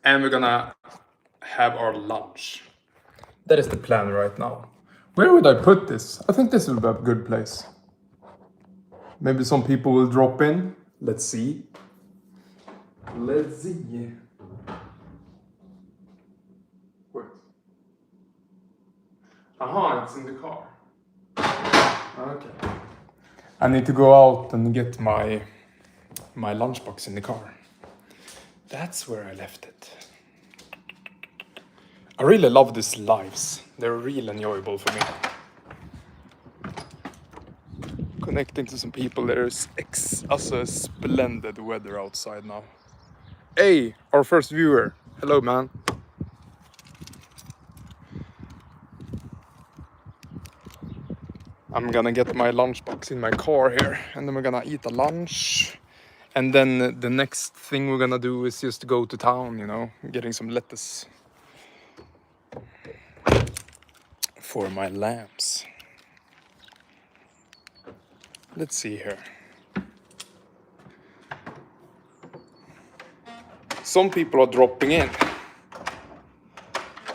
and we're gonna have our lunch. That is the plan right now. Where would I put this? I think this would be a good place. Maybe some people will drop in. Let's see. Let's see. Wait. Aha, it's in the car. Okay. I need to go out and get my lunchbox in the car. That's where I left it. I really love these lives. They're real enjoyable for me. Connecting to some people. There's also splendid weather outside now. Hey, our first viewer. Hello, man. I'm gonna get my lunchbox in my car here, and then we're gonna eat a lunch. And then the next thing we're gonna do is just go to town, you know, getting some lettuce for my lambs. Let's see here. Some people are dropping in.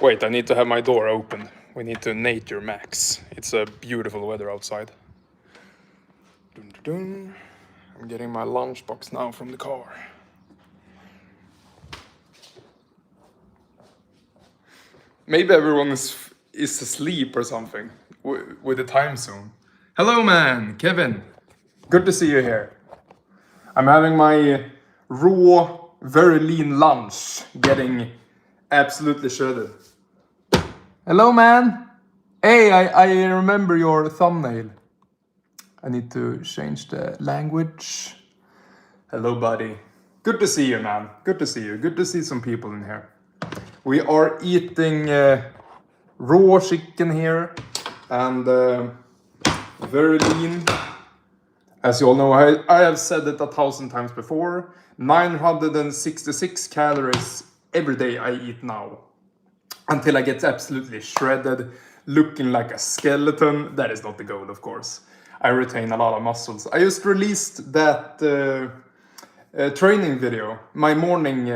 Wait, I need to have my door open. We need to nature max. It's a beautiful weather outside. Dun, dun, dun. I'm getting my lunchbox now from the car. Maybe everyone is asleep or something with the time zone. Hello, man, Kevin. Good to see you here. I'm having my raw, very lean lunch, getting absolutely shredded. Hello, man. Hey, I remember your thumbnail. I need to change the language. Hello, buddy. Good to see you, man. Good to see you. Good to see some people in here. We are eating raw chicken here and very lean. As you all know, I have said it 1,000 times before. 966 calories every day I eat now. Until I get absolutely shredded, looking like a skeleton. That is not the goal, of course. I retain a lot of muscles. I just released that training video, my morning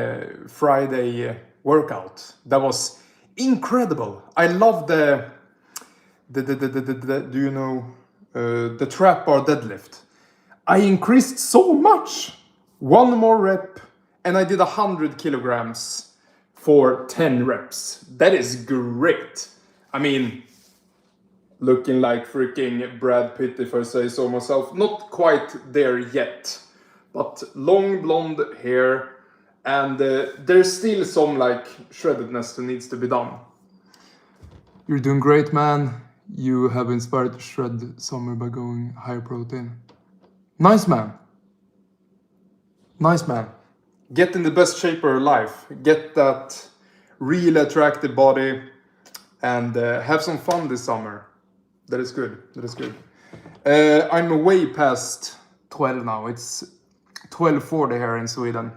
Friday workout. That was incredible. I love the do you know the trap bar deadlift. I increased so much. One more rep, and I did 100 kilograms for 10 reps. That is great. I mean, looking like freaking Brad Pitt, if I say so myself. Not quite there yet, but long blonde hair, and there's still some like shreddedness that needs to be done. You're doing great, man. You have inspired to shred summer by going higher protein. Nice, man. Nice, man. Get in the best shape of your life. Get that really attractive body and have some fun this summer. That is good. That is good. I'm way past 12 now. It's 12:40 here in Sweden.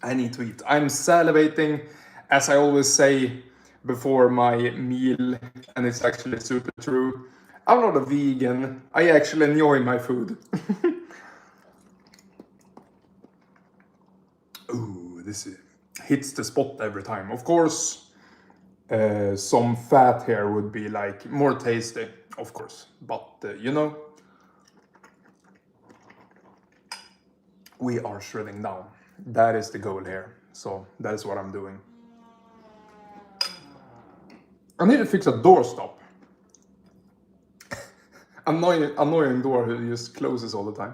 I need to eat. I'm salivating, as I always say before my meal, and it's actually super true. I'm not a vegan. I actually enjoy my food. Ooh, this hits the spot every time. Of course, some fat here would be like more tasty, of course. But you know, we are shredding down. That is the goal here. So that is what I'm doing. I need to fix a doorstop. Annoying door who just closes all the time.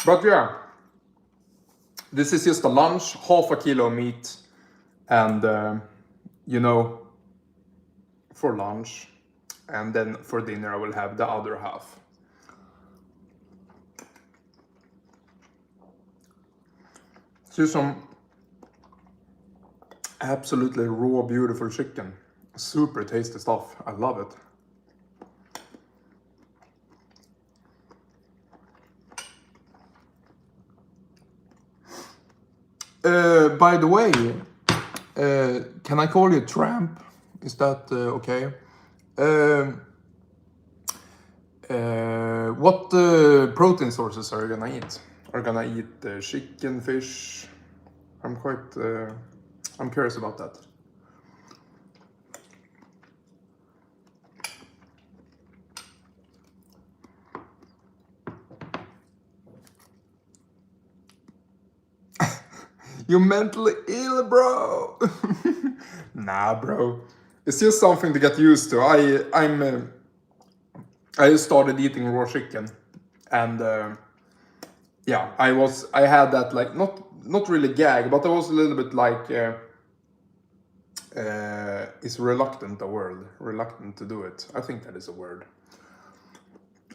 But yeah, this is just a lunch, half a kilo of meat, and you know, for lunch, and then for dinner I will have the other half. This is some absolutely raw, beautiful chicken. Super tasty stuff. I love it. By the way, can I call you Tramp? Is that okay? What protein sources are you gonna eat? are gonna eat chicken, fish. I'm quite, I'm curious about that. You're mentally ill, bro. Nah, bro. It's just something to get used to. I started eating raw chicken, and yeah, I had that like not really gag, but I was a little bit like is reluctant a word? Reluctant to do it. I think that is a word.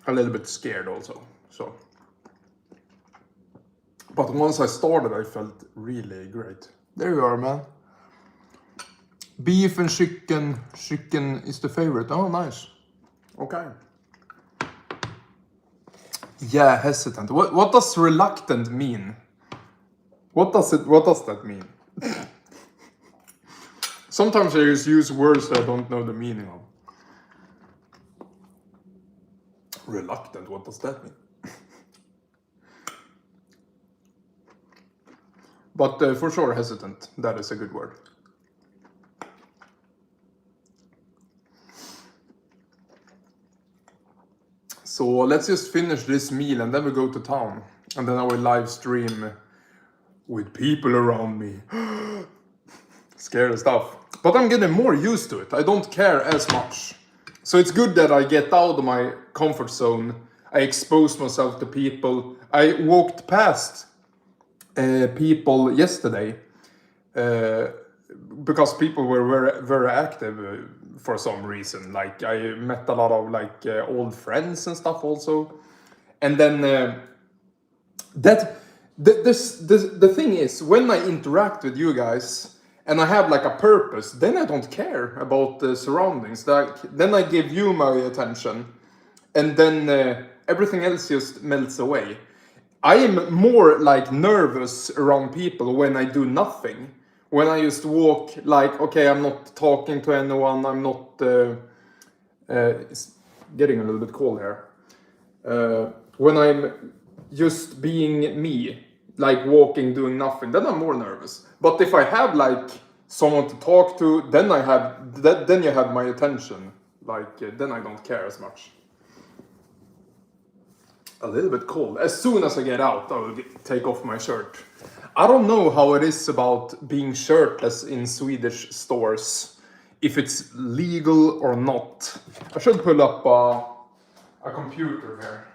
A little bit scared also. So, but once I started, I felt really great. There you are, man. Beef and chicken. Chicken is the favorite. Oh, nice. Okay. Yeah, hesitant. What does reluctant mean? What does that mean? Sometimes I just use words that I don't know the meaning of. Reluctant, what does that mean? But for sure, hesitant. That is a good word. So let's just finish this meal and then we go to town. And then I will live stream with people around me. Scary stuff. But I'm getting more used to it. I don't care as much. So it's good that I get out of my comfort zone. I expose myself to people. I walked past people yesterday because people were very, very active for some reason. Like I met a lot of like old friends and stuff also. And then the thing is, when I interact with you guys and I have like a purpose, then I don't care about the surroundings. Like then I give you my attention, and then everything else just melts away. I am more like nervous around people when I do nothing. When I just walk, like, okay, I'm not talking to anyone. I'm not. It's getting a little bit cold here. When I'm just being me, like walking, doing nothing, then I'm more nervous. But if I have like someone to talk to, then I have that. Then you have my attention. Like then I don't care as much. A little bit cold. As soon as I get out, I will take off my shirt. I don't know how it is about being shirtless in Swedish stores, if it's legal or not. I should pull up a computer here.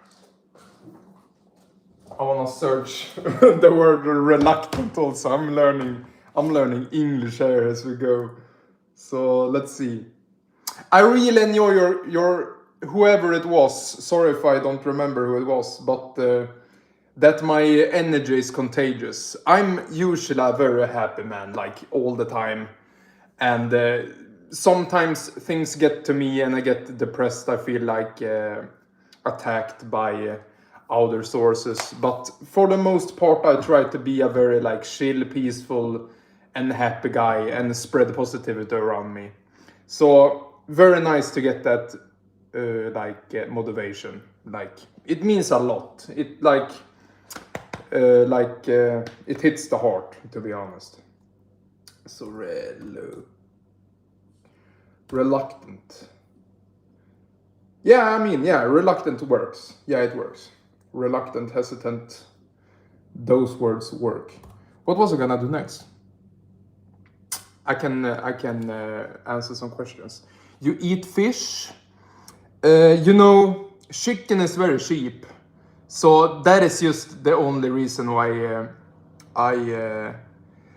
I wanna search the word reluctant also. I'm learning English here as we go. So let's see. I really enjoy your whoever it was. Sorry if I don't remember who it was, but that my energy is contagious. I'm usually a very happy man, like all the time, and sometimes things get to me and I get depressed. I feel like attacked by other sources, but for the most part, I try to be a very like chill, peaceful, and happy guy and spread positivity around me. So very nice to get that motivation. Like it means a lot. It it hits the heart, to be honest. So reluctant. Yeah, I mean, yeah, reluctant works. Yeah, it works. Reluctant, hesitant. Those words work. What was I gonna do next? I can answer some questions. You eat fish. You know, chicken is very cheap, so that is just the only reason why I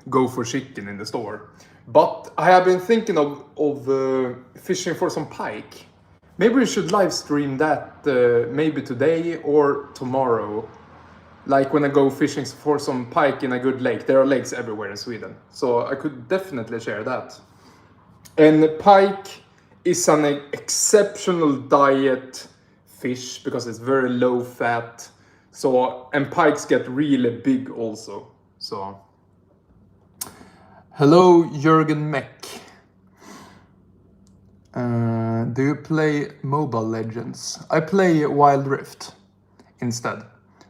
go for chicken in the store. But I have been thinking of fishing for some pike. Maybe we should live stream that maybe today or tomorrow. Like when I go fishing for some pike in a good lake. There are lakes everywhere in Sweden, so I could definitely share that. And pike is an exceptional diet fish because it's very low fat. So, and pikes get really big also. So, hello Jürgen Meck. Do you play Mobile Legends? I play Wild Rift instead.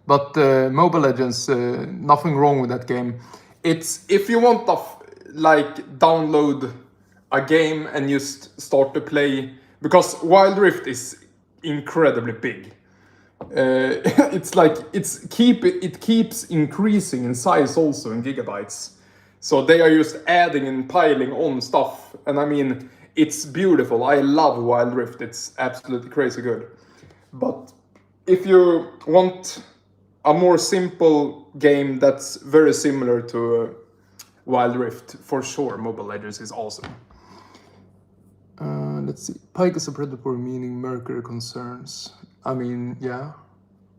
But Mobile Legends, nothing wrong with that game. It's if you want to like download a game and just start to play, because Wild Rift is incredibly big. It's like it keeps increasing in size also in gigabytes. So they are just adding and piling on stuff, and I mean it's beautiful. I love Wild Rift. It's absolutely crazy good. But if you want a more simple game that's very similar to Wild Rift, for sure, Mobile Legends is awesome. Let's see. Pike is a predator, meaning Mercury concerns. I mean, yeah,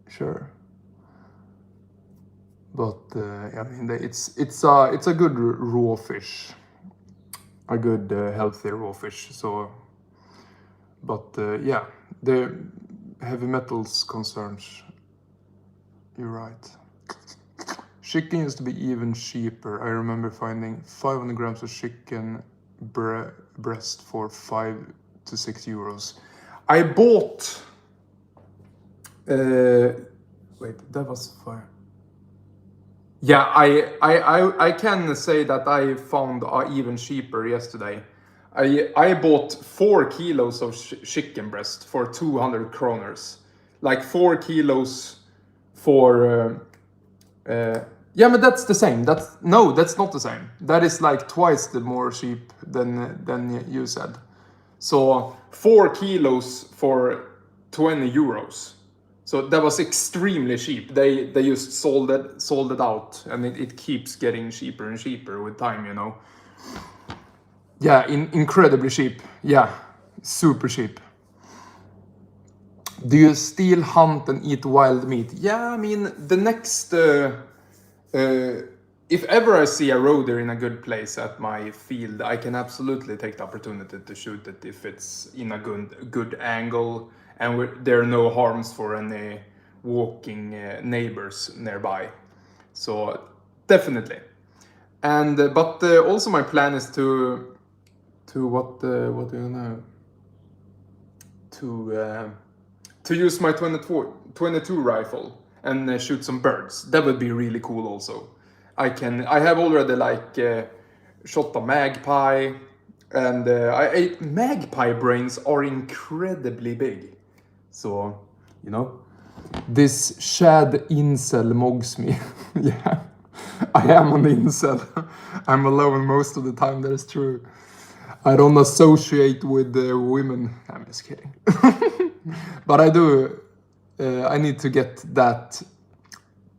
sure. But I mean, it's a good raw fish, a good healthy raw fish. So, but yeah, the heavy metals concerns. You're right. Chicken used to be even cheaper. I remember finding 500 grams of chicken breast for 5 to 6 euros. I bought. Wait, that was fire. Yeah, I can say that I found even cheaper yesterday. I bought 4 kilos of chicken breast for 200 kroners. Like 4 kilos for. Yeah, but that's the same. That's not the same. That is like twice the more cheap than you said. So 4 kilos for 20 euros. So that was extremely cheap. They just sold it out, and it keeps getting cheaper and cheaper with time, you know. Yeah, incredibly cheap. Yeah, super cheap. Do you still hunt and eat wild meat? Yeah, I mean the next. If ever I see a roe deer in a good place at my field, I can absolutely take the opportunity to shoot it if it's in a good angle and there are no harms for any walking neighbors nearby. So definitely. And but also my plan is to what do you know? To use my 22 rifle and shoot some birds. That would be really cool also. I have already like shot a magpie, and magpie brains are incredibly big. So, you know, this Shad incel mogs me. Yeah, I am on the incel. I'm alone most of the time, that is true. I don't associate with women. I'm just kidding. But I do. I need to get that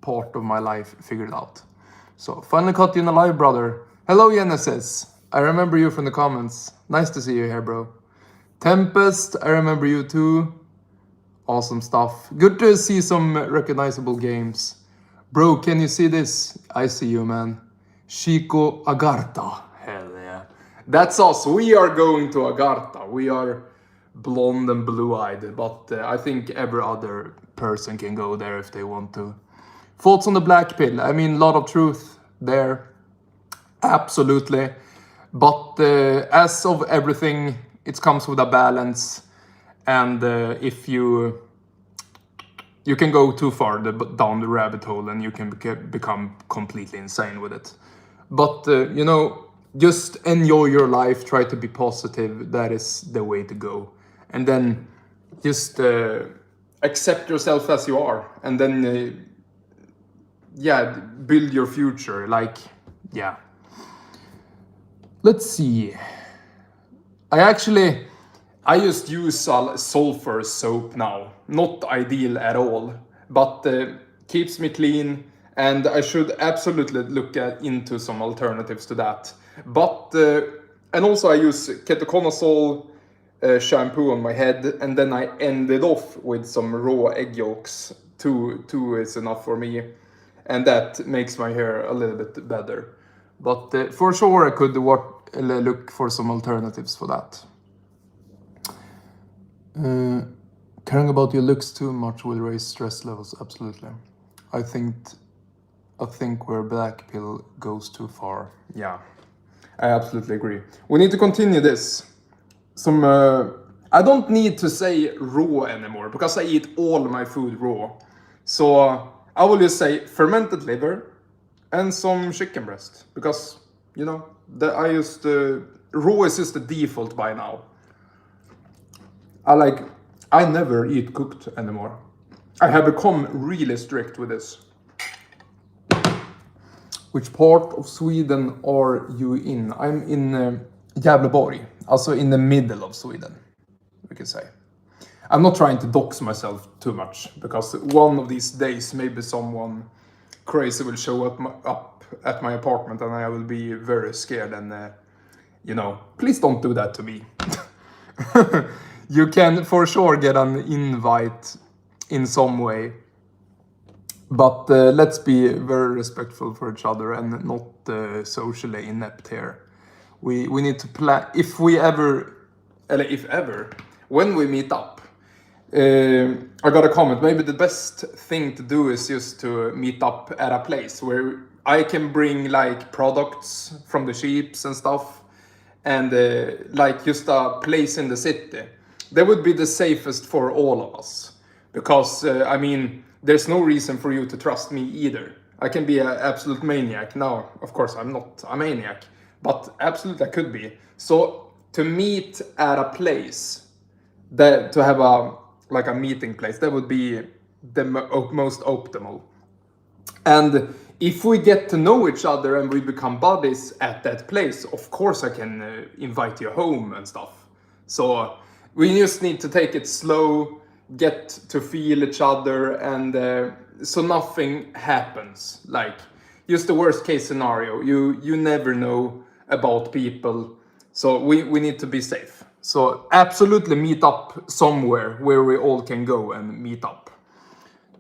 part of my life figured out. So finally caught you in a live, brother. Hello, Genesis. I remember you from the comments. Nice to see you here, bro. Tempest, I remember you too. Awesome stuff. Good to see some recognizable games. Bro, can you see this? I see you, man. Chico Agartha. Hell yeah. That's us. We are going to Agartha. We are blonde and blue-eyed, but I think every other person can go there if they want to. Thoughts on the black pill? I mean, a lot of truth there. Absolutely. But as of everything, it comes with a balance. And if you can go too far down the rabbit hole and you can become completely insane with it. But, you know, just enjoy your life. Try to be positive. That is the way to go. And then just accept yourself as you are. And then, yeah, build your future. Like, yeah. Let's see. I just use sulfur soap now. Not ideal at all, but keeps me clean, and I should absolutely look into some alternatives to that. But and also I use ketoconazole shampoo on my head, and then I ended off with some raw egg yolks. Two is enough for me, and that makes my hair a little bit better. But for sure I could look for some alternatives for that. Caring about your looks too much will raise stress levels. Absolutely. I think where black pill goes too far. Yeah, I absolutely agree. We need to continue this. I don't need to say raw anymore because I eat all my food raw. So I will just say fermented liver and some chicken breast, because you know raw is just the default by now. I never eat cooked anymore. I have become really strict with this. Which part of Sweden are you in? I'm in Gävleborg, also in the middle of Sweden, we could say. I'm not trying to dox myself too much, because one of these days maybe someone crazy will show up at my apartment and I will be very scared, and you know, please don't do that to me. You can for sure get an invite in some way, but let's be very respectful for each other and not socially inept here. We need to plan, if ever, when we meet up. I got a comment, maybe the best thing to do is just to meet up at a place where I can bring like products from the sheeps and stuff, and like just a place in the city. That would be the safest for all of us, because I mean, there's no reason for you to trust me either. I can be an absolute maniac. Now, of course, I'm not a maniac, but absolutely I could be. So to meet at a place, to have a meeting place, that would be the most optimal. And if we get to know each other and we become buddies at that place, of course I can invite you home and stuff. So we just need to take it slow, get to feel each other, and so nothing happens. Like, just the worst case scenario, you never know about people, so we need to be safe. So absolutely meet up somewhere where we all can go and meet up.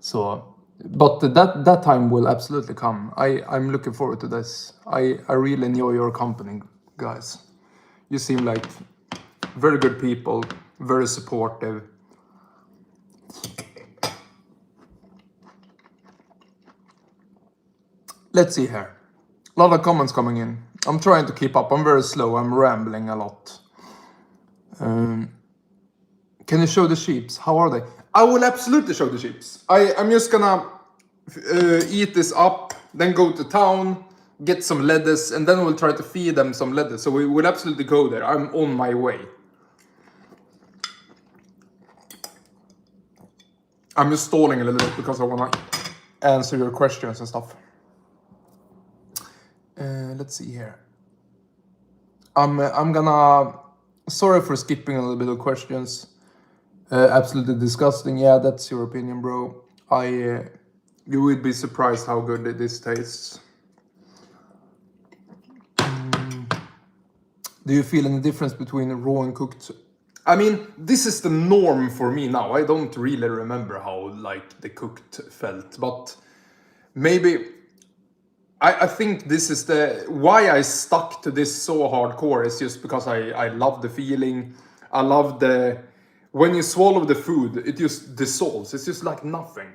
So, but that time will absolutely come. I'm looking forward to this. I really enjoy your company, guys. You seem like very good people, very supportive. Let's see here. A lot of comments coming in. I'm trying to keep up. I'm very slow. I'm rambling a lot. Can you show the sheeps? How are they? I will absolutely show the sheeps. I'm just gonna eat this up, then go to town, get some lettuce, and then we'll try to feed them some lettuce. So we will absolutely go there. I'm on my way. I'm just stalling a little bit because I wanna answer your questions and stuff. Let's see here. I'm gonna. Sorry for skipping a little bit of questions. Absolutely disgusting. Yeah, that's your opinion, bro. You would be surprised how good this tastes. Do you feel any difference between raw and cooked? I mean, this is the norm for me now. I don't really remember how like the cooked felt, but maybe I think this is why I stuck to this so hardcore, is just because I love the feeling. I love when you swallow the food, it just dissolves. It's just like nothing.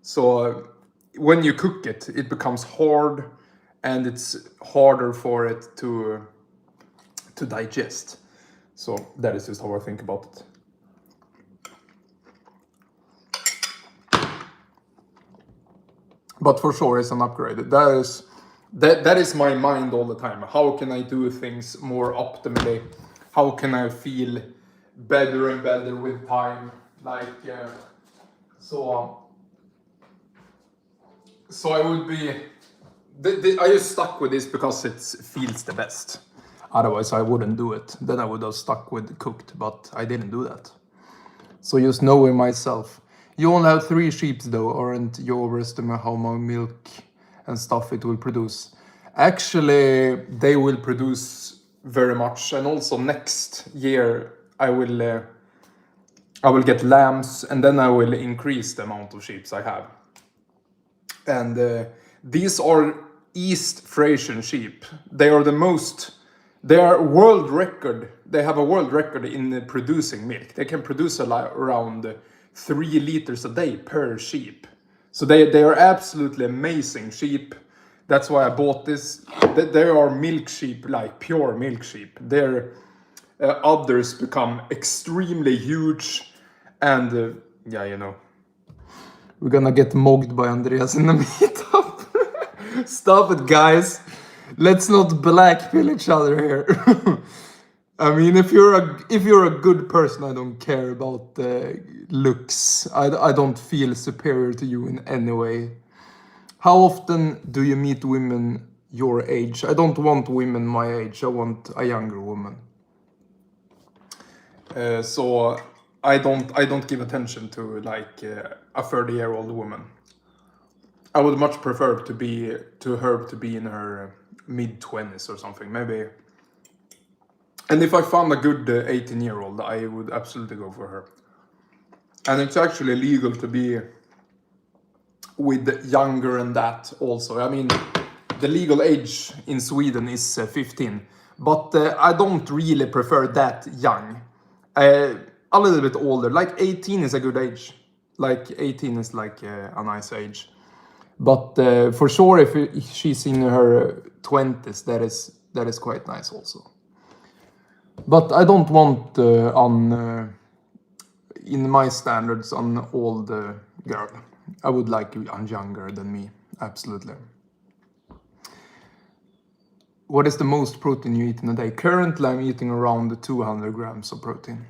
So when you cook it, it becomes hard, and it's harder for it to digest. So that is just how I think about it. But for sure, it's an upgrade. That is my mind all the time. How can I do things more optimally? How can I feel better and better with time? So I would be. I just stuck with this because it feels the best. Otherwise, I wouldn't do it. Then I would have stuck with cooked, but I didn't do that. So just knowing myself. You only have 3 sheep though, aren't you overestimate how much milk and stuff it will produce? Actually, they will produce very much, and also next year I will get lambs, and then I will increase the amount of sheep I have. And these are East Frisian sheep. They are they are world record. They have a world record in producing milk. They can produce around 3 liters a day per sheep. So they are absolutely amazing sheep. That's why I bought this. They are milk sheep, like pure milk sheep. Their others become extremely huge, and yeah, you know. We're gonna get mogged by Andreas in the meetup. Stop it, guys. Let's not blackpill each other here. I mean, if you're a good person, I don't care about looks. I don't feel superior to you in any way. How often do you meet women your age? I don't want women my age. I want a younger woman. So I don't give attention to like a 30-year-old woman. I would much prefer her to be in her mid-20s or something, maybe. And if I found a good 18-year-old, I would absolutely go for her. And it's actually legal to be with younger than that also. I mean, the legal age in Sweden is 15, but I don't really prefer that young. A little bit older, like 18 is a good age. Like 18 is like a nice age. But for sure, if she's in her 20s, that is quite nice also. But I don't want in my standards, an old girl. I would like younger than me, absolutely. What is the most protein you eat in a day? Currently, I'm eating around 200 grams of protein.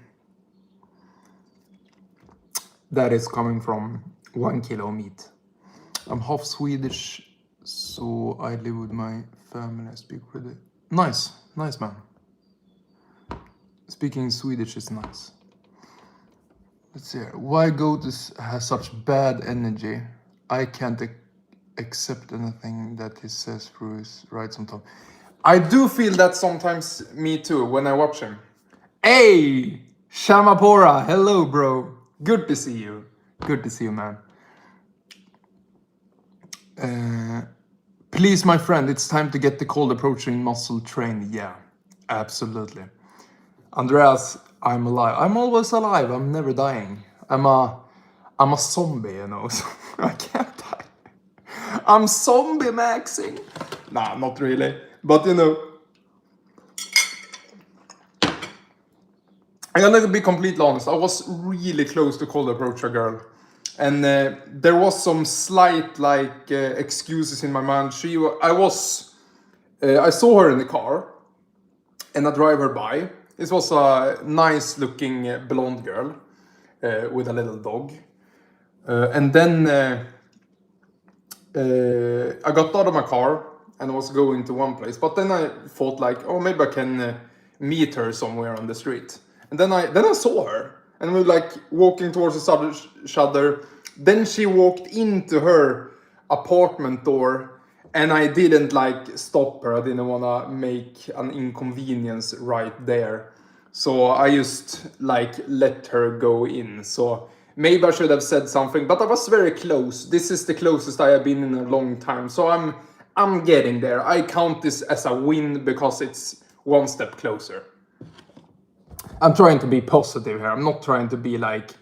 That is coming from 1 kilo of meat. I'm half Swedish, so I live with my family. I speak with it. Nice man. Speaking Swedish is nice. Let's see here. Why Goatus has such bad energy? I can't accept anything that he says through his right sometimes. I do feel that sometimes, me too, when I watch him. Hey! Shamapora! Hello, bro. Good to see you. Good to see you, man. Please, my friend, it's time to get the cold approaching muscle trained. Yeah, absolutely. Andreas, I'm alive. I'm always alive. I'm never dying. I'm a zombie, you know. So I can't die. I'm zombie maxing. Nah, not really. But you know, I'm gonna be completely honest. I was really close to cold approach a girl, and there was some slight like excuses in my mind. I saw her in the car, and I drive her by. This was a nice looking blonde girl with a little dog. And then I got out of my car and was going to one place. But then I thought like, oh, maybe I can meet her somewhere on the street. And then I saw her, and we were like walking towards each other. Then she walked into her apartment door, and I didn't like stop her. I didn't want to make an inconvenience right there. So I just like let her go in. So maybe I should have said something, but I was very close. This is the closest I have been in a long time. So I'm getting there. I count this as a win because it's one step closer. I'm trying to be positive here. I'm not trying to be like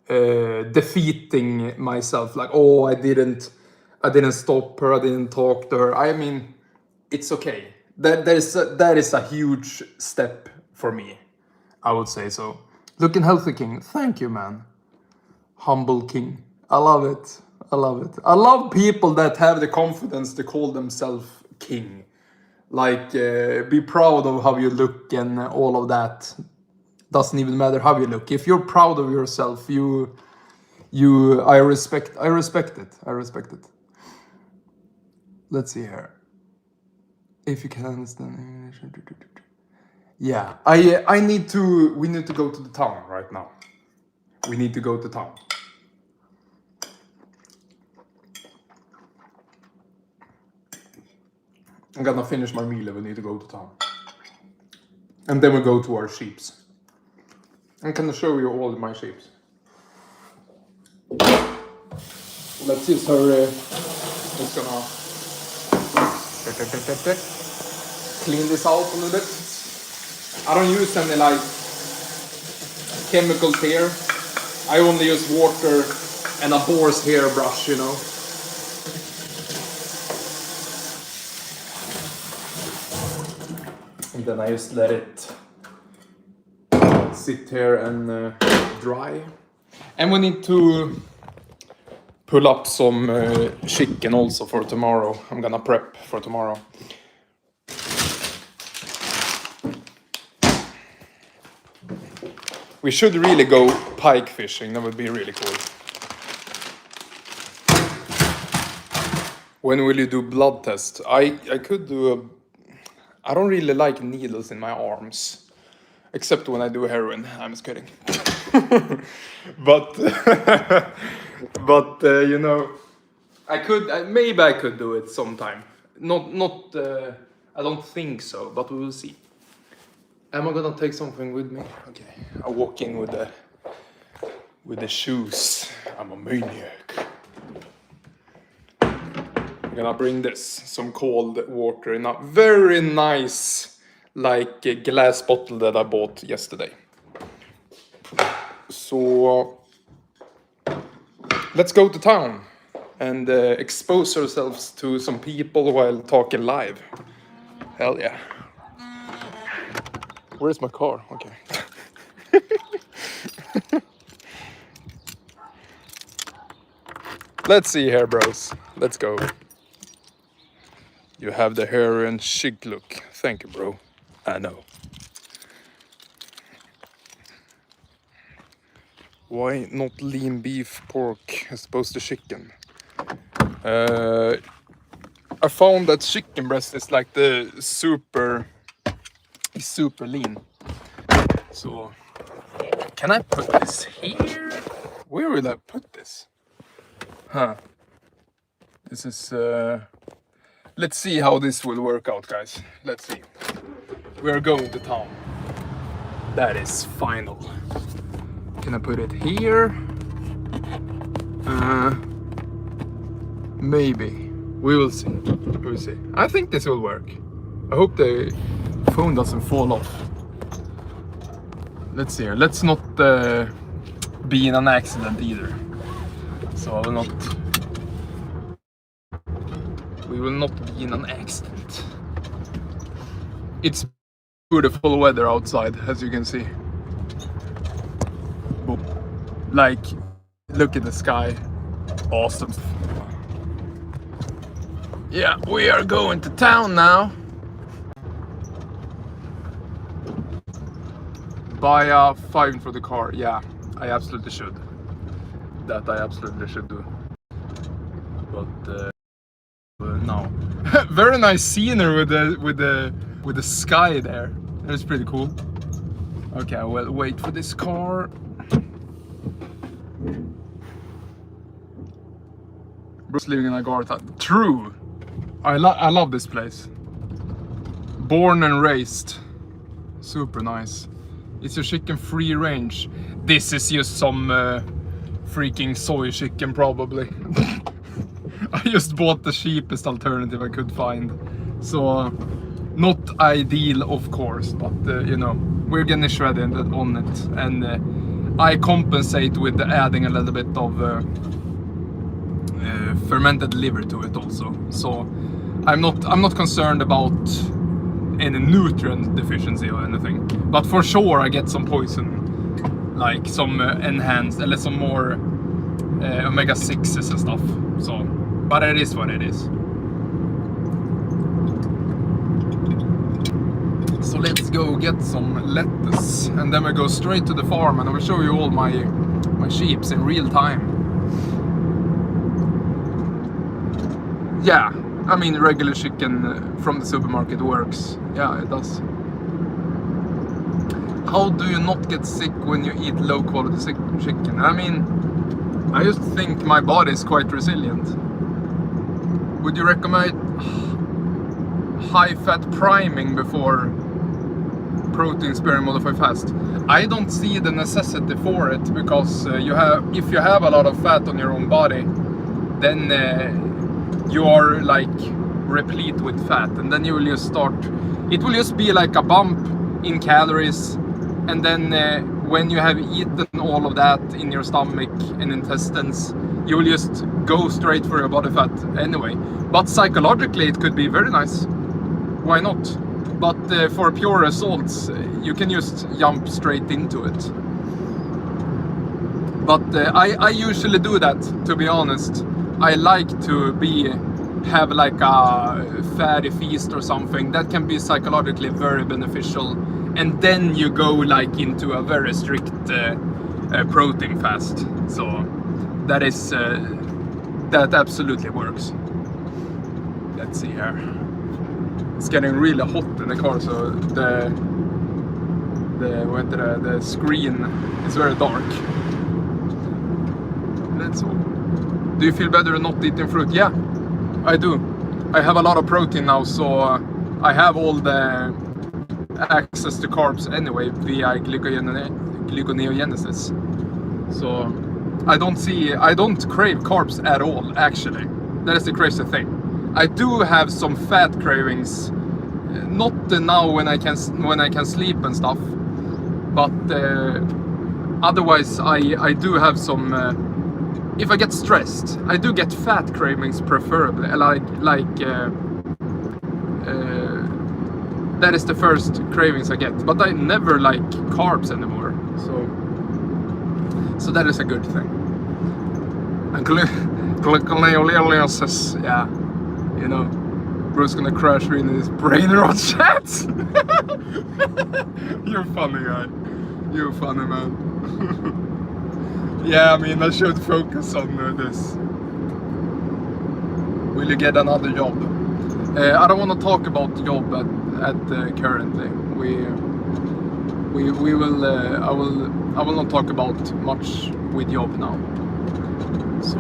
defeating myself. Like, oh, I didn't stop her. I didn't talk to her. I mean, it's okay. That is a huge step for me, I would say so. Looking healthy, King. Thank you, man. Humble King. I love it. I love it. I love people that have the confidence to call themselves king. Like, be proud of how you look and all of that. Doesn't even matter how you look. If you're proud of yourself, I respect it. I respect it. Let's see here. If you can understand English. Yeah, we need to go to the town right now. We need to go to town. I'm gonna finish my meal and we need to go to town. And then we go to our sheeps. I'm gonna show you all my sheeps. Let's just hurry. Just gonna clean this out a little bit. I don't use any like chemicals here. I only use water and a boar's hair brush, you know. And then I just let it sit here and dry. And we need to pull up some chicken also for tomorrow. I'm gonna prep for tomorrow. We should really go pike fishing. That would be really cool. When will you do blood test? I could do a... I don't really like needles in my arms. Except when I do heroin. I'm just kidding. But... but, you know... maybe I could do it sometime. Not I don't think so, but we will see. Am I gonna take something with me? Okay, I walk in with the shoes. I'm a maniac. I'm gonna bring this, some cold water in a very nice, like a glass bottle that I bought yesterday. So let's go to town and expose ourselves to some people while talking live. Hell yeah. Where's my car? Okay. Let's see here, bros. Let's go. You have the heroin chic look. Thank you, bro. I know. Why not lean beef, pork as opposed to chicken? I found that chicken breast is like the super lean. So, can I put this here? Where will I put this? Huh. This is, let's see how this will work out, guys. Let's see. We're going to town. That is final. Can I put it here? Maybe. We will see. We will see. I think this will work. I hope the phone doesn't fall off. Let's see here. Let's not be in an accident either. So I will not. We will not be in an accident. It's beautiful weather outside, as you can see. Like, look at the sky. Awesome. Yeah, we are going to town now. Buy a fine for the car. Yeah, I absolutely should. That I absolutely should do. But no. Very nice scenery with the sky there. That is pretty cool. Okay, I will wait for this car. Bruce living in Agartha. True. I love this place. Born and raised. Super nice. It's your chicken free range. This is just some freaking soy chicken probably. I just bought the cheapest alternative I could find. So not ideal of course, but you know, we're getting shredded on it. And I compensate with adding a little bit of fermented liver to it also. So I'm not concerned about any nutrient deficiency or anything, but for sure I get some poison, like some enhanced, or some more omega-6s and stuff. So, but it is what it is. So let's go get some lettuce, and then we go straight to the farm, and I will show you all my sheeps in real time. Yeah, I mean regular chicken from the supermarket works. Yeah, it does. How do you not get sick when you eat low quality chicken? I mean, I just think my body is quite resilient. Would you recommend high fat priming before protein sparing modified fast? I don't see the necessity for it, because if you have a lot of fat on your own body, then you are like replete with fat, and then you will just start, it will just be like a bump in calories, and then when you have eaten all of that in your stomach and intestines, you will just go straight for your body fat anyway. But psychologically it could be very nice, why not? But for pure results you can just jump straight into it. But I usually do that, to be honest. I like to have like a fatty feast or something. That can be psychologically very beneficial. And then you go like into a very strict protein fast. So that is that absolutely works. Let's see here. It's getting really hot in the car, so the screen is very dark. That's all. Do you feel better not eating fruit? Yeah, I do. I have a lot of protein now, so I have all the access to carbs anyway via gluconeogenesis. So I don't crave carbs at all, actually. That is the crazy thing. I do have some fat cravings, not now when I can sleep and stuff, but otherwise I do have some. If I get stressed, I do get fat cravings, preferably. That is the first cravings I get, but I never like carbs anymore. So that is a good thing. And gluconeogenesis, yeah, you know, Bruce gonna crash me in his brain rot chat. You're funny, guy. You're funny, man. Yeah, I mean, I should focus on this. Will you get another job? I don't want to talk about the job at currently. We will. I will not talk about much with job now. So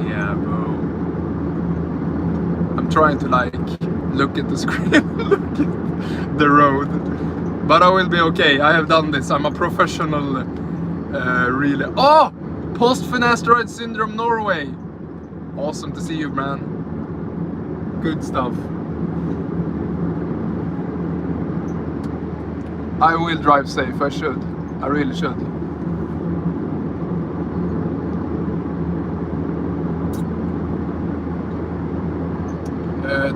yeah, bro. I'm trying to like look at the screen, look at the road, but I will be okay. I have done this. I'm a professional. Really. Oh, post-finasteroid syndrome, Norway. Awesome to see you, man. Good stuff. I will drive safe. I should. I really should.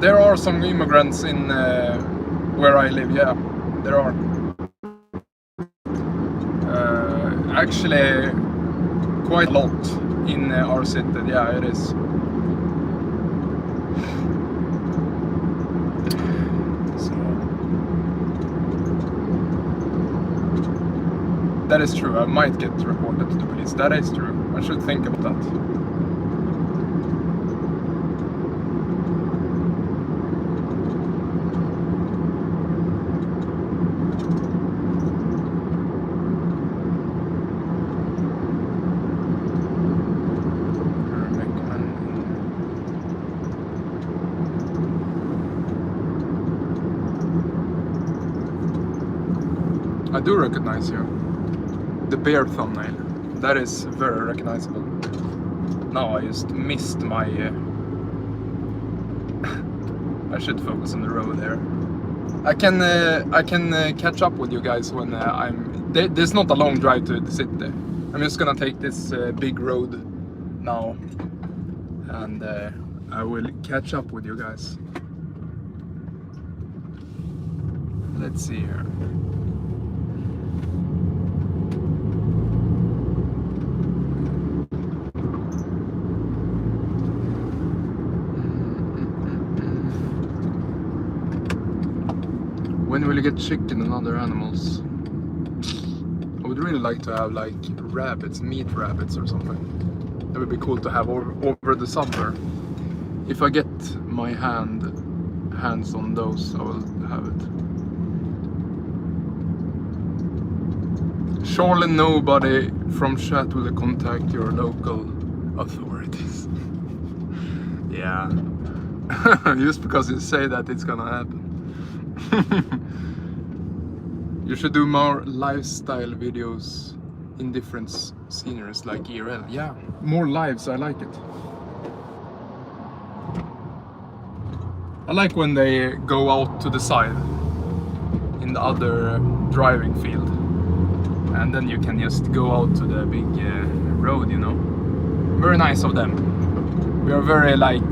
There are some immigrants in where I live. Yeah, there are. Actually, quite a lot in our city. Yeah, it is. So that is true. I might get reported to the police. That is true. I should think about that. I do recognize you. The bear thumbnail. That is very recognizable. Now I just missed my... I should focus on the road there. I can catch up with you guys when there's not a long drive to the city. I'm just gonna take this big road now. And I will catch up with you guys. Let's see here. When will you get chicken and other animals? I would really like to have like rabbits, meat rabbits or something. That would be cool to have over the summer. If I get my hands on those, I will have it. Surely nobody from chat will contact your local authorities. Yeah. Just because you say that, it's gonna happen. You should do more lifestyle videos in different sceneries like IRL. Yeah, more lives, I like it. I like when they go out to the side in the other driving field. And then you can just go out to the big road, you know. Very nice of them. We are very like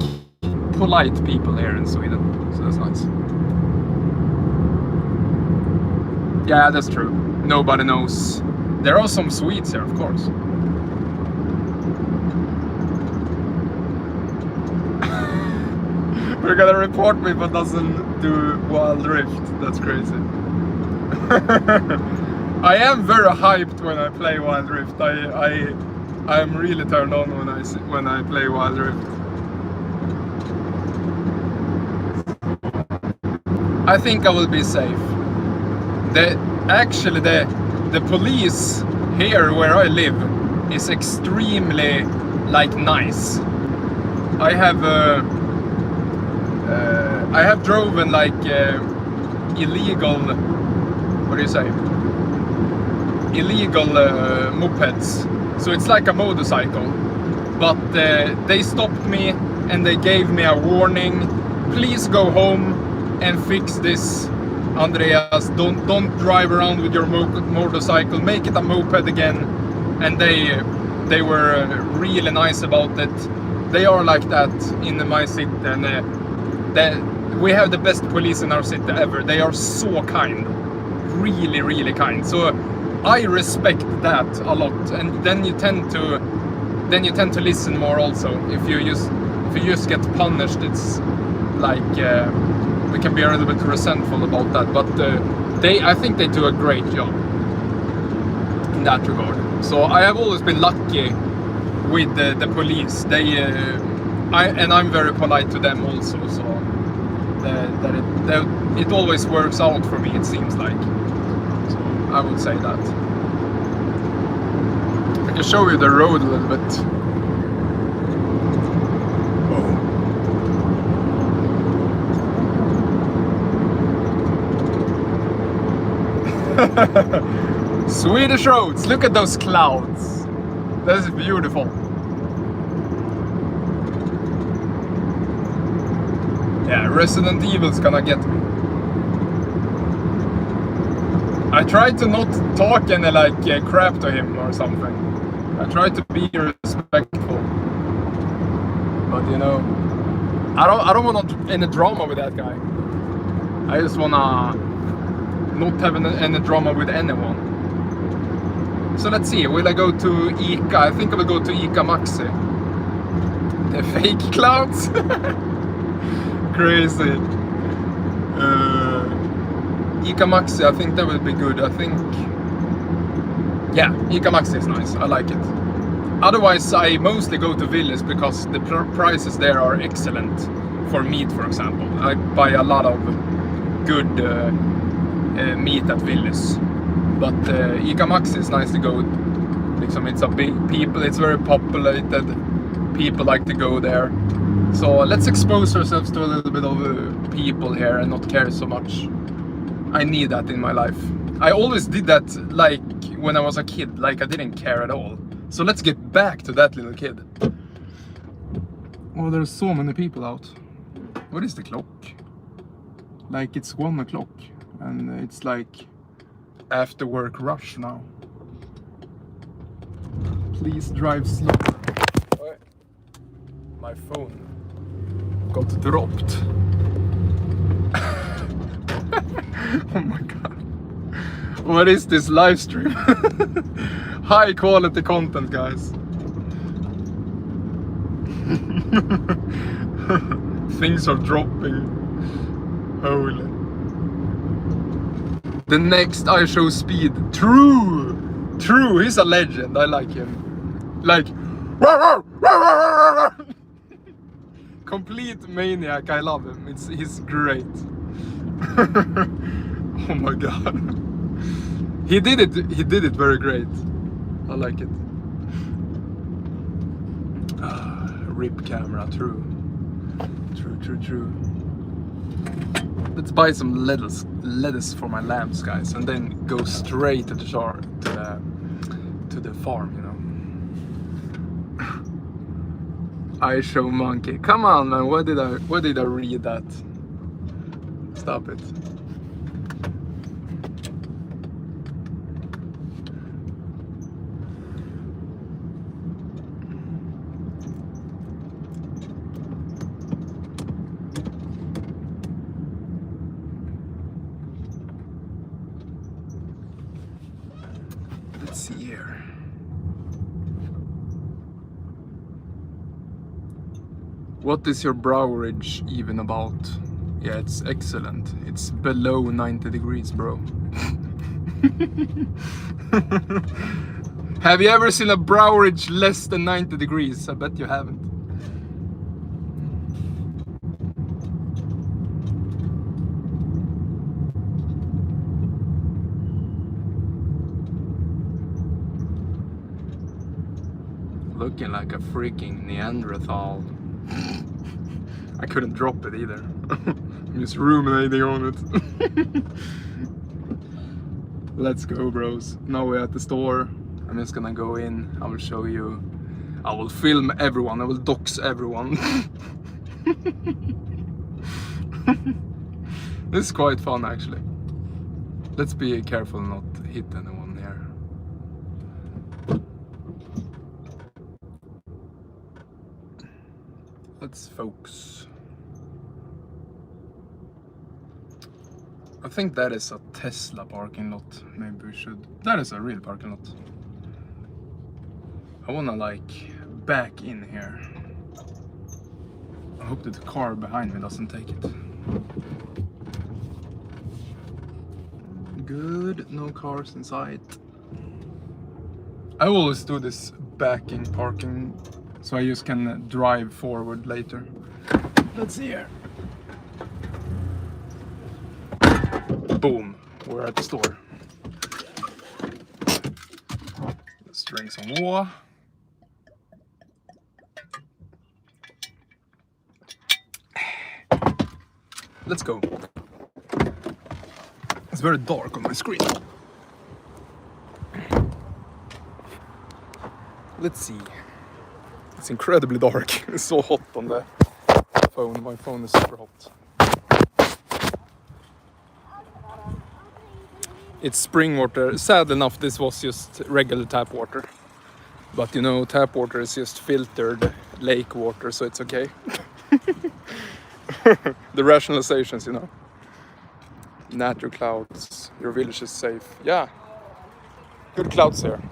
polite people here in Sweden, so that's nice. Yeah, that's true. Nobody knows There are some Swedes here, of course. We're gonna report me but doesn't do Wild Rift. That's crazy. I am very hyped when I play Wild Rift. I'm really turned on when I play Wild Rift. I think I will be safe. Actually, the police here where I live is extremely like nice. I have driven like illegal, what do you say? Illegal mopeds. So it's like a motorcycle. But they stopped me and they gave me a warning. Please go home and fix this, Andreas. Don't drive around with your motorcycle. Make it a moped again. And they were really nice about it. They are like that in my city, and we have the best police in our city ever. They are so kind, really, really kind. So I respect that a lot, and then you tend to listen more also. If you just get punished, it's like we can be a little bit resentful about that. But I think they do a great job in that regard. So I have always been lucky with the police. And I'm very polite to them also. So it always works out for me. It seems like. So I would say that. I can show you the road a little bit. Swedish roads. Look at those clouds. That is beautiful. Yeah, Resident Evil's gonna get me. I tried to not talk any like crap to him or something. I tried to be respectful. But you know, I don't want any drama with that guy. I just wanna not have any drama with anyone. So let's see, will I go to Ica? I think I will go to Ica Maxi. The fake clouds? Crazy. Ica Maxi, I think that will be good. I think, yeah, Ica Maxi is nice. I like it. Otherwise, I mostly go to Willys because the prices there are excellent for meat, for example. I buy a lot of good meat at Willys. But Ica Maxi is nice to go. It's a big people. It's very populated. People like to go there. So let's expose ourselves to a little bit of people here and not care so much. I need that in my life. I always did that like when I was a kid, like I didn't care at all. So let's get back to that little kid. Oh, there's so many people out. What is the clock? Like it's 1 o'clock and it's like after work rush now. Please drive slow. My phone got dropped. Oh my god. What is this live stream? High quality content, guys. Things are dropping. Holy. The next I Show Speed. True, he's a legend. I like him. Like complete maniac. I love him. He's great. Oh my god. He did it very great. I like it. Rip camera, true. Let's buy some lettuce for my lamps, guys, and then go straight to the farm, you know. I Show Monkey. Come on, man. Why did I read that? Stop it. Let's see here. What is your browerage even about? Yeah, it's excellent. It's below 90 degrees, bro. Have you ever seen a browerage less than 90 degrees? I bet you haven't. Looking like a freaking Neanderthal. I couldn't drop it either. I'm just ruminating on it. Let's go, bros. Now we're at the store. I'm just gonna go in. I will show you. I will film everyone. I will dox everyone. This is quite fun, actually. Let's be careful not to hit anyone here. Let's focus. I think that is a Tesla parking lot. Maybe we should. That is a real parking lot. I wanna like back in here. I hope that the car behind me doesn't take it. Good, no cars in sight. I always do this backing parking so I just can drive forward later. Let's see here. Boom, we're at the store. Let's drink some water. Let's go. It's very dark on my screen. Let's see. It's incredibly dark. It's so hot on the phone. My phone is super hot. It's spring water. Sad enough, this was just regular tap water. But you know, tap water is just filtered lake water, so it's okay. The rationalizations, you know. Nature clouds, your village is safe. Yeah, good clouds here.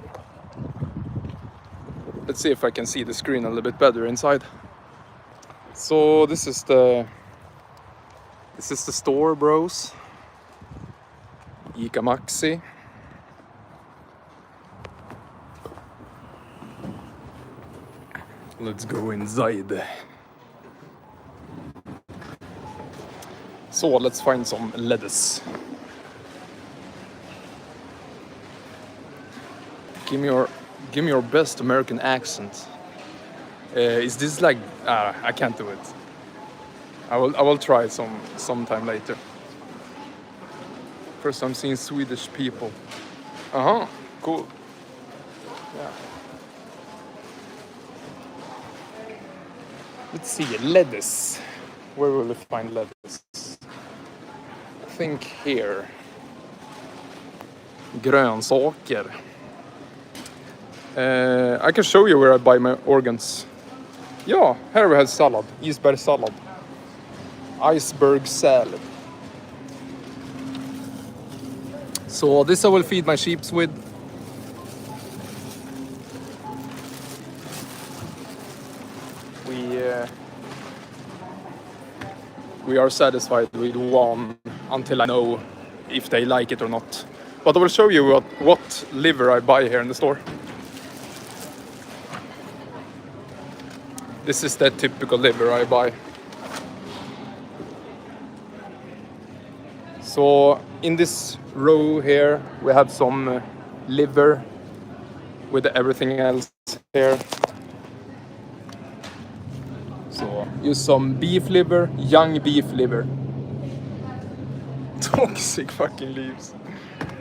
Let's see if I can see the screen a little bit better inside. So this is the store, bros. Ica Maxi. Let's go inside. So let's find some lettuce. Give me your best American accent. Is this like I can't do it. I will try sometime later. First I'm seeing Swedish people. Cool. Yeah. Let's see, lettuce. Where will we find lettuce? I think here. Grönsaker. I can show you where I buy my organs. Yeah, here we have salad. Isberg salad. Iceberg salad. So this I will feed my sheep with. We are satisfied with one until I know if they like it or not. But I will show you what liver I buy here in the store. This is the typical liver I buy. So in this row here we have some liver with everything else here. So use some beef liver, young beef liver. Toxic fucking leaves.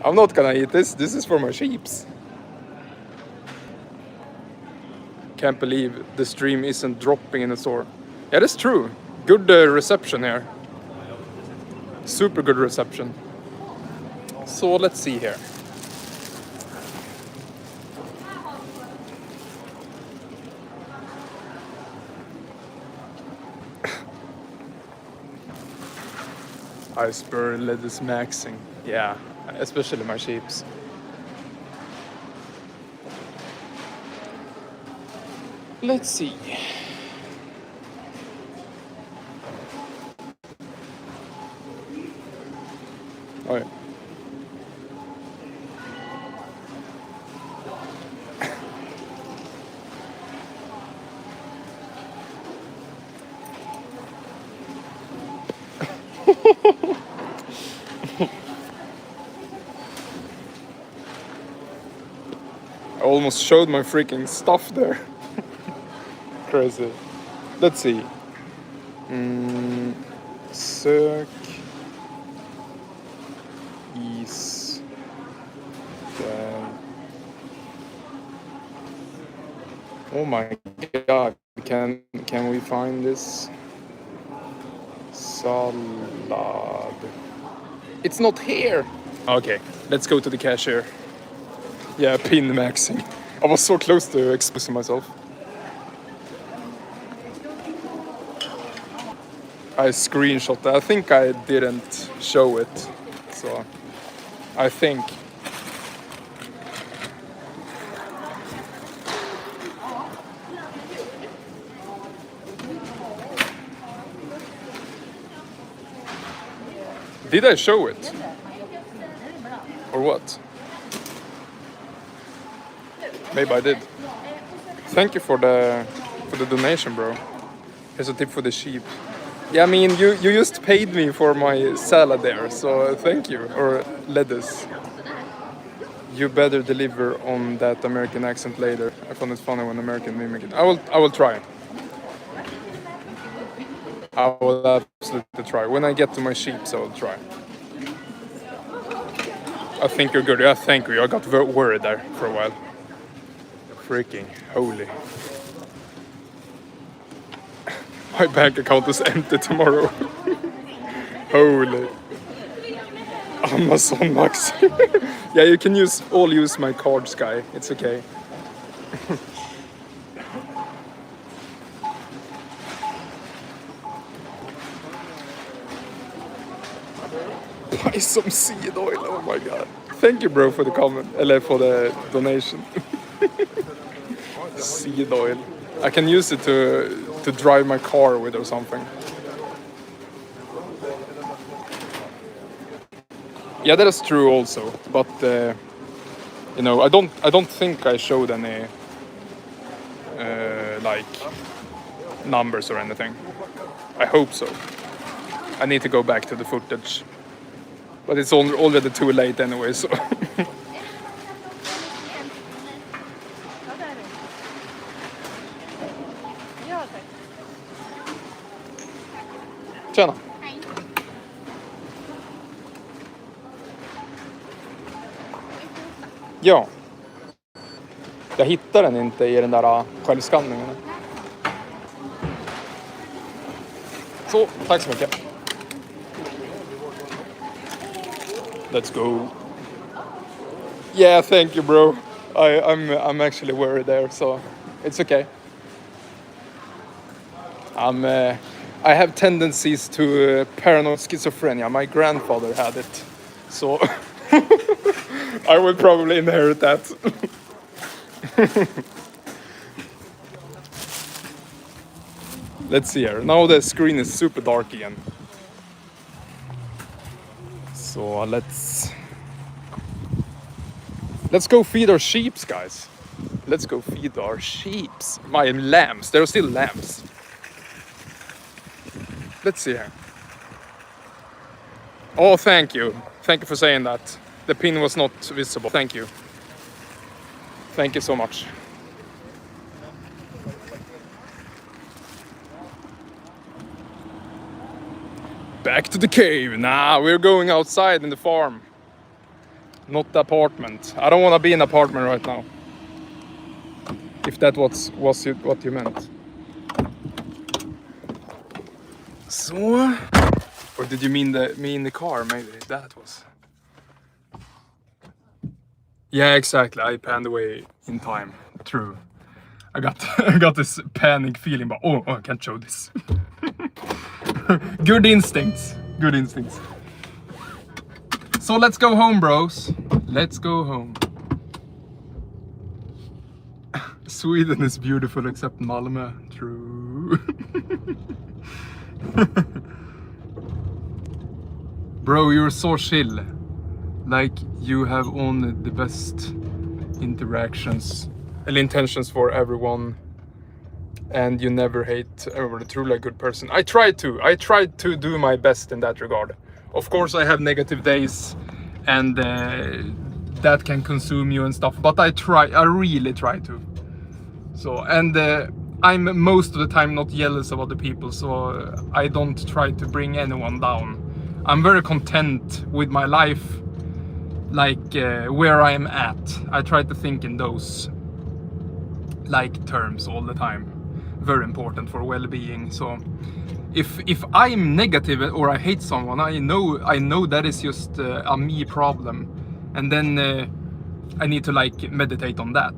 I'm not gonna eat this. This is for my sheeps. Can't believe the stream isn't dropping in the store. Yeah, that's true. Good reception here. Super good reception. So let's see here. Iceberg lettuce maxing. Yeah, especially my sheeps. Let's see. Oh yeah. I almost showed my freaking stuff there. Crazy. Let's see. Sök is där. Oh my god, can we find this? Salad. It's not here! Okay, let's go to the cashier. Yeah, pin maxing. I was so close to exposing myself. I screenshot that. I think I didn't show it. So, I think. Did I show it? Or what? Maybe I did. Thank you for the donation, bro. Here's a tip for the sheep. Yeah, I mean, you just paid me for my salad there, so thank you. Or lettuce. You better deliver on that American accent later. I found it funny when American mimic it. I will try. I will absolutely try. When I get to my sheeps, I will try. I think you're good. Yeah, thank you. I got worried there for a while. Freaking holy. My bank account is empty tomorrow. Holy. Amazon Max. Yeah, you can use my cards, guy. It's okay. Buy some seed oil. Oh my god. Thank you, bro, for the comment. Eller for the donation. Seed oil. I can use it to drive my car with or something. Yeah, that is true also. But you know, I don't think I showed any like numbers or anything. I hope so. I need to go back to the footage. But it's already too late anyway, so. Tjena. Ja. Jag hittar den inte i den där självskanningen. Så, tack så mycket. Let's go. Yeah, thank you, bro. I'm actually worried there, so it's okay. I have tendencies to paranoid schizophrenia. My grandfather had it, so I will probably inherit that. Let's see here. Now the screen is super dark again. So let's go feed our sheeps, guys. Let's go feed our sheeps. My lambs. There are still lambs. Let's see here. Oh, thank you. Thank you for saying that. The pin was not visible. Thank you. Thank you so much. Back to the cave. Nah, we're going outside in the farm. Not the apartment. I don't want to be in an apartment right now. If that was what you meant. So, or did you mean me in the car? Maybe that was. Yeah, exactly. I panned away in time. True. I got this panic feeling, but oh, I can't show this. Good instincts. Good instincts. So let's go home, bros. Let's go home. Sweden is beautiful except Malmö. True. Bro, you're so chill. Like, you have only the best interactions and intentions for everyone, and you never hate everyone. Truly a good person. I try to do my best in that regard. Of course I have negative days, and that can consume you and stuff, but I really try to. So, and I'm most of the time not jealous of other people, so I don't try to bring anyone down. I'm very content with my life, like where I am at. I try to think in those like terms all the time. Very important for well-being. So if I'm negative or I hate someone, I know that is just a me problem, and then I need to like meditate on that,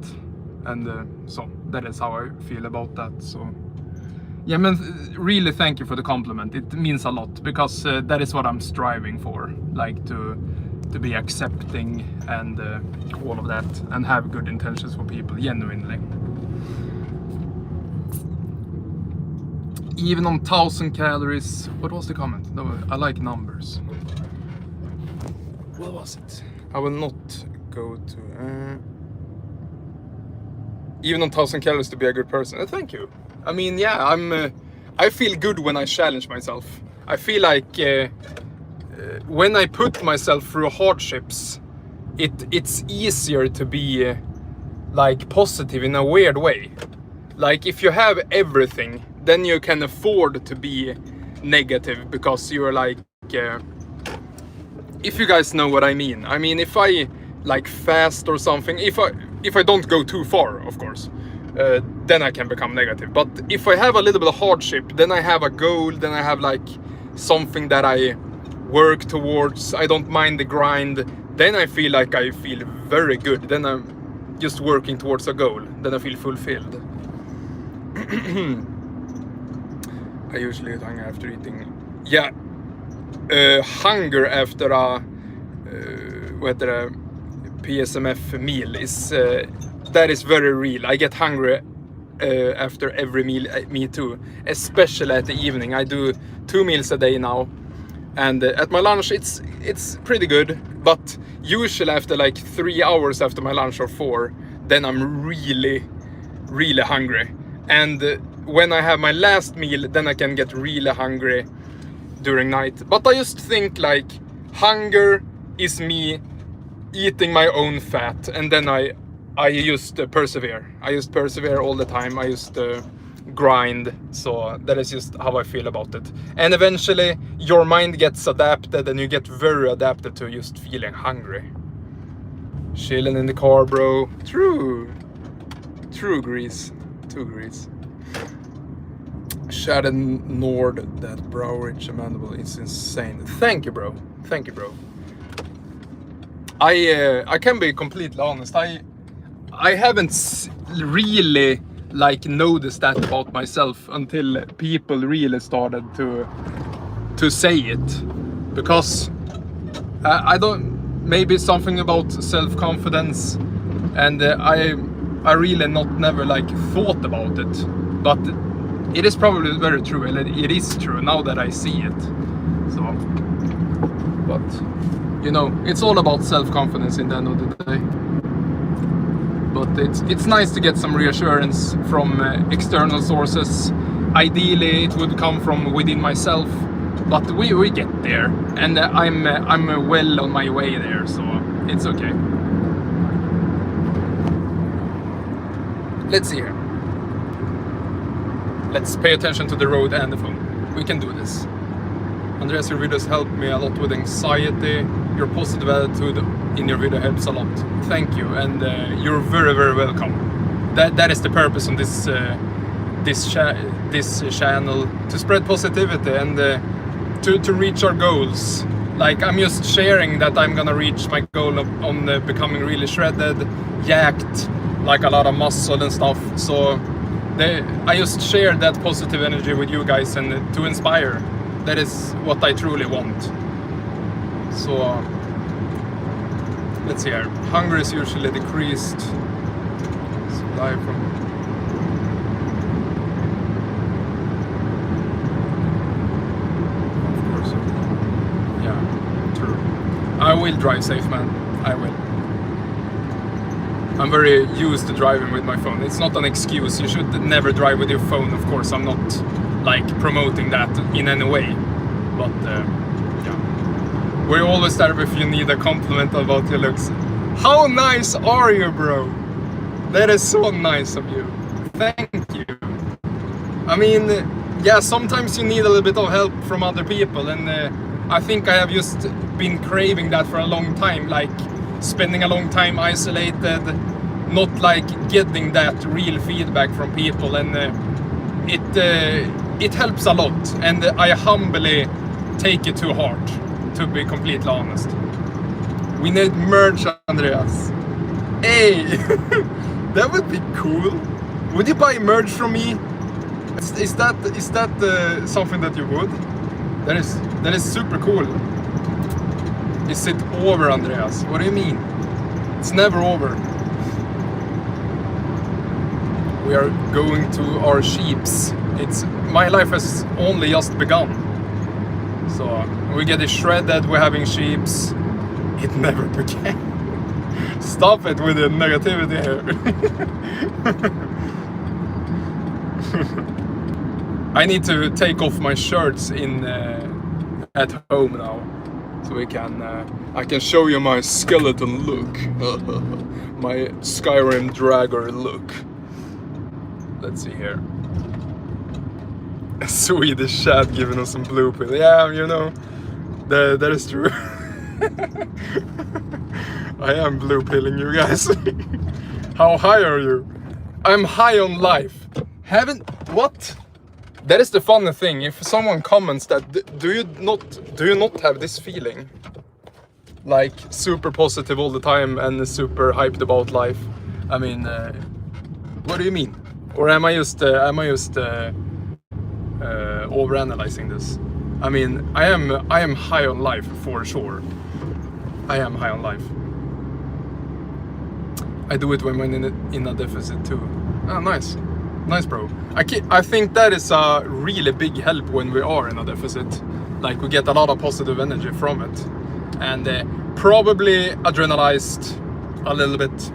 and so that is how I feel about that. So yeah, man, really thank you for the compliment. It means a lot, because that is what I'm striving for, like to be accepting and all of that, and have good intentions for people, genuinely. Even on 1,000 calories. What was the comment? No, I like numbers. What was it? I will not go to even on 1,000 calories to be a good person. Thank you. I mean, yeah, I feel good when I challenge myself. I feel like when I put myself through hardships, it's easier to be like positive in a weird way. Like, if you have everything, then you can afford to be negative, because you're like, if you guys know what I mean. I mean, if I like fast or something, if I don't go too far, of course, then I can become negative. But if I have a little bit of hardship, then I have a goal, then I have like something that I work towards, I don't mind the grind, then I feel like I feel very good. Then I'm just working towards a goal, then I feel fulfilled. I usually get hunger after eating. Yeah, hunger after a PSMF meal is that is very real. I get hungry after every meal. Me too, especially at the evening. I do 2 meals a day now, and at my lunch it's pretty good. But usually after like 3 hours after my lunch, or 4, then I'm really hungry. And when I have my last meal, then I can get really hungry during night. But I just think like hunger is me eating my own fat, and then I just persevere. I just persevere all the time. I just grind. So that is just how I feel about it. And eventually your mind gets adapted, and you get very adapted to just feeling hungry. Chilling in the car, bro. True, Greece. 2 Greece. Shannon Nord, that brow ridge mandible is insane. Thank you, bro. Thank you, bro. I can be completely honest. I haven't really like noticed that about myself until people really started to say it, because I don't. Maybe something about self-confidence, and I really never like thought about it, but it is probably very true, and it is true now that I see it. So, but you know, it's all about self-confidence in the end of the day. But it's nice to get some reassurance from external sources. Ideally, it would come from within myself, but we get there, and I'm well on my way there, so it's okay. Let's see here. Let's pay attention to the road and the phone. We can do this. Andreas, your videos help me a lot with anxiety. Your positive attitude in your video helps a lot. Thank you, and you're very welcome. That is the purpose on this channel, to spread positivity and to reach our goals. Like, I'm just sharing that I'm gonna reach my goal on becoming really shredded, jacked, like a lot of muscle and stuff. So I just share that positive energy with you guys, and to inspire. That is what I truly want. So let's see here. Hunger is usually decreased. Supply from I will drive safe, man. I will. I'm very used to driving with my phone. It's not an excuse. You should never drive with your phone, of course. I'm not like promoting that in any way. But yeah. We're always there if you need a compliment about your looks. How nice are you, bro? That is so nice of you. Thank you. I mean, yeah, sometimes you need a little bit of help from other people, and I think I have just been craving that for a long time, like spending a long time isolated, not like getting that real feedback from people, and it helps a lot, and I humbly take it to heart, to be completely honest. We need merch, Andreas. Hey, that would be cool. Would you buy merch from me? Is that something that you would? That is super cool. Is it over, Andreas? What do you mean? It's never over. We are going to our sheeps. My life has only just begun. So we get it shredded. We're having sheeps. It never began. Stop it with the negativity here. I need to take off my shirts at home now, so I can show you my skeleton look, my Skyrim Dragger look. Let's see here. A Swedish chat giving us some blue pill. Yeah, you know, that is true. I am blue pilling you guys. How high are you? I'm high on life. What? That is the funny thing. If someone comments that, do you not have this feeling? Like super positive all the time and super hyped about life. I mean, what do you mean? Or am I just overanalyzing this? I mean, I am high on life for sure. I am high on life. I do it when I'm in a deficit too. Ah, nice. Nice, bro. I think that is a really big help when we are in a deficit. Like, we get a lot of positive energy from it. And probably adrenalized a little bit.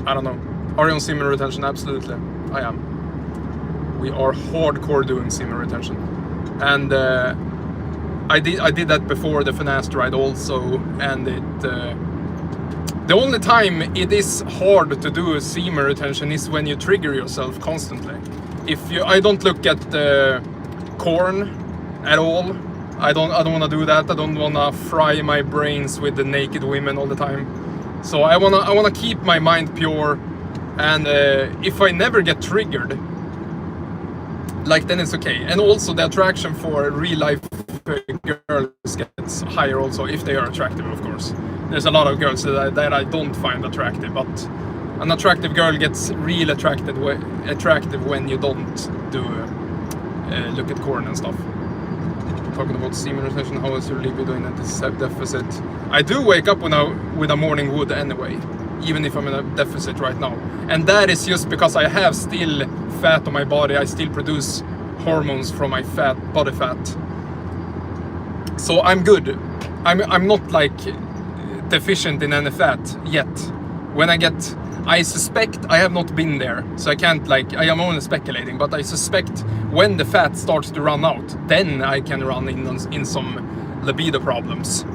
I don't know. Are you on semen retention? Absolutely. I am. We are hardcore doing semen retention. And I did that before the Finast ride also. And the only time it is hard to do semen retention is when you trigger yourself constantly. I don't look at corn at all. I don't want to do that. I don't want to fry my brains with the naked women all the time. So I wanna keep my mind pure. And if I never get triggered, like, then it's okay. And also the attraction for real life girls gets higher also, if they are attractive, of course. There's a lot of girls that I don't find attractive, but an attractive girl gets real attractive when you don't do look at corn and stuff. Talking about semen retention, how is your libido in a deficit? I do wake up with a morning wood anyway, even if I'm in a deficit right now. And that is just because I have still fat on my body. I still produce hormones from my body fat. So I'm good. I'm not like deficient in any fat yet. I suspect, I have not been there, so I can't, like, I am only speculating, but I suspect when the fat starts to run out, then I can run in some libido problems.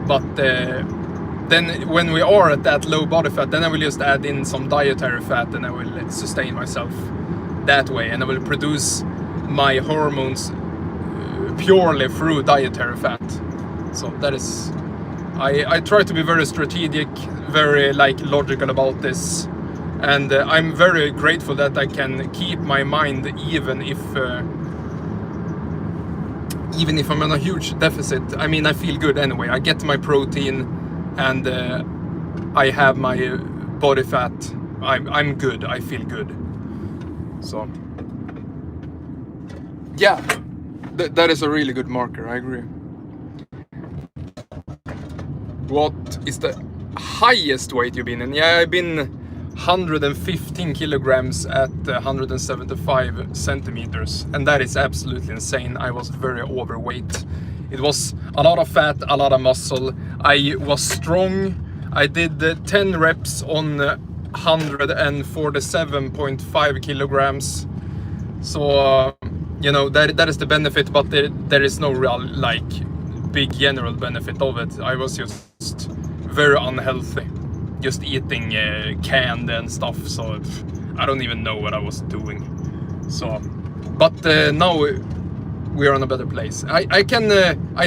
But then when we are at that low body fat, then I will just add in some dietary fat and I will sustain myself that way, and I will produce my hormones purely through dietary fat. So that is, I try to be very strategic, very like logical about this, and I'm very grateful that I can keep my mind even if I'm in a huge deficit. I mean, I feel good anyway. I get my protein and I have my body fat. I'm good. I feel good. So yeah, that is a really good marker. I agree. What is the highest weight you've been in? Yeah, I've been 115 kilograms at 175 centimeters, and that is absolutely insane. I was very overweight. It was a lot of fat, a lot of muscle, I was strong. I did 10 reps on 147.5 kilograms. So you know, that is the benefit, but there is no real like big general benefit of it. I was just very unhealthy, just eating candy and stuff, so I don't even know what I was doing. So but now we're on a better place. I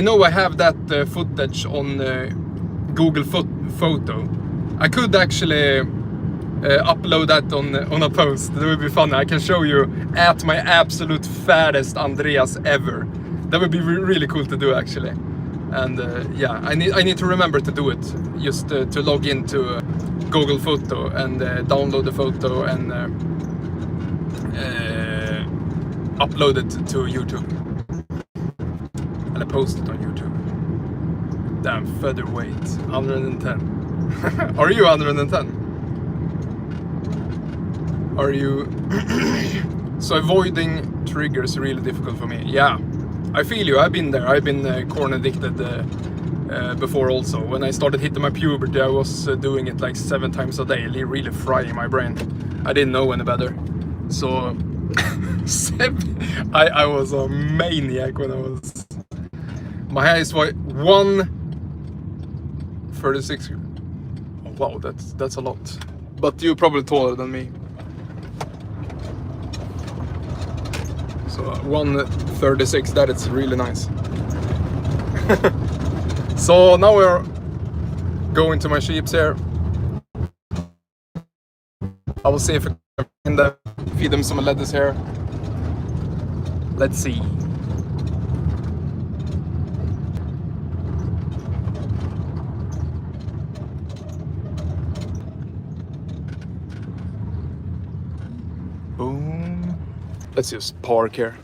know I have that footage on Google Photo. I could actually upload that on a post. That would be fun. I can show you at my absolute fattest Andreas ever. That would be really cool to do, actually. And yeah, I need to remember to do it. Just to log into Google Photo and download the photo and upload it to YouTube. And I post it on YouTube. Damn, featherweight, 110. Are you 110? Are you... So avoiding triggers is really difficult for me. Yeah, I feel you. I've been there. I've been corn addicted before also. When I started hitting my puberty, I was doing it like 7 times a day, really frying my brain. I didn't know any better. So I was a maniac when I was... My height was 136. Oh, wow, that's a lot. But you're probably taller than me. So 136, that is really nice. So now we're going to my sheeps here. I will see if I can feed them some lettuce here. Let's see. Boom. Let's just park here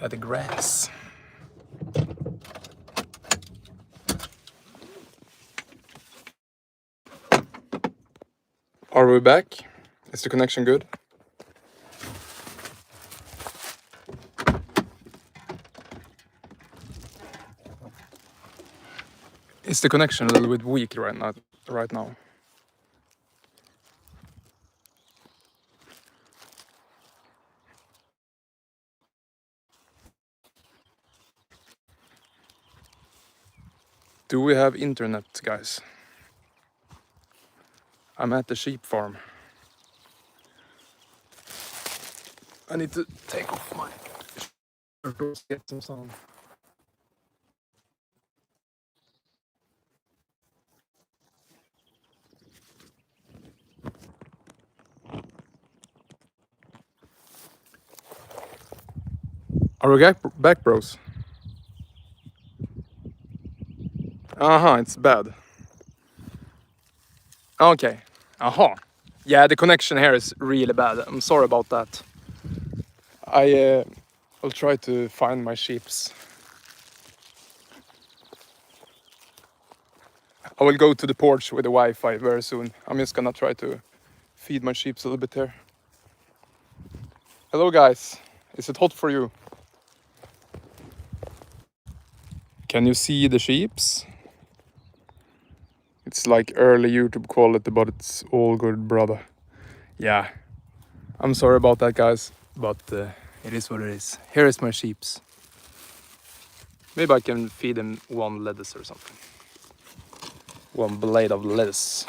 at the grass. Are we back? Is the connection good? Is the connection a little bit weak right now? Do we have internet, guys? I'm at the sheep farm. I need to take off my shirt to get some sun. Are we back, bros? It's bad. Okay. Yeah, the connection here is really bad. I'm sorry about that. I will try to find my sheeps. I will go to the porch with the Wi-Fi very soon. I'm just gonna try to feed my sheeps a little bit here. Hello guys, is it hot for you? Can you see the sheeps? It's like early YouTube quality, but it's all good, brother. Yeah, I'm sorry about that, guys, but it is what it is. Here is my sheeps. Maybe I can feed them one lettuce or something. One blade of lettuce.